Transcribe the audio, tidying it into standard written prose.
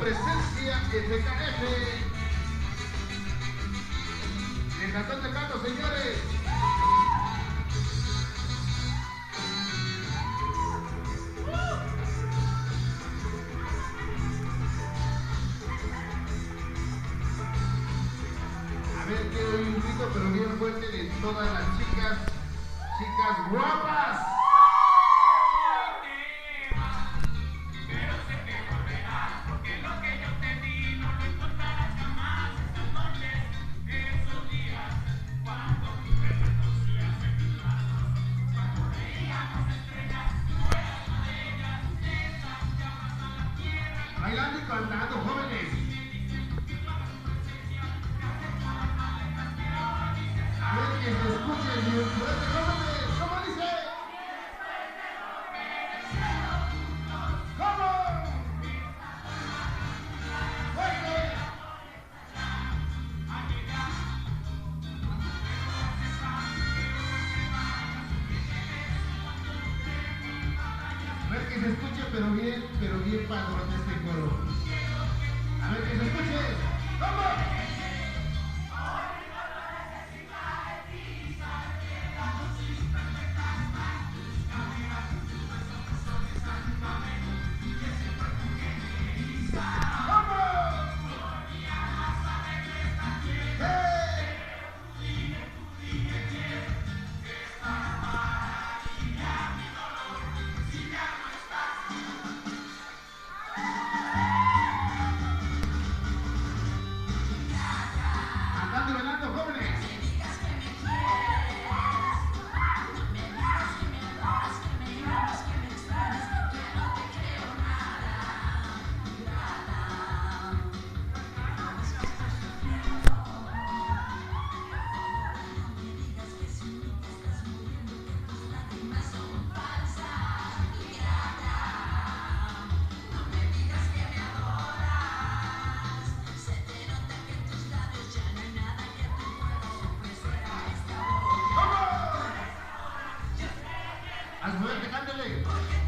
presencia FKF. El cantón de canto, señores. A ver, quiero oír un grito, pero bien fuerte de todas las chicas guapas. Bailando y cantando, jóvenes. A ver que se escuche bien fuerte, jóvenes. ¿Cómo dice? ¿Cómo? ¡Fuerte! A ver que se escuche, pero bien padrón este coro. A ver que se escuche. ¿Cómo? Andando y bailando, jóvenes. ¡Haz fuerte, cántale!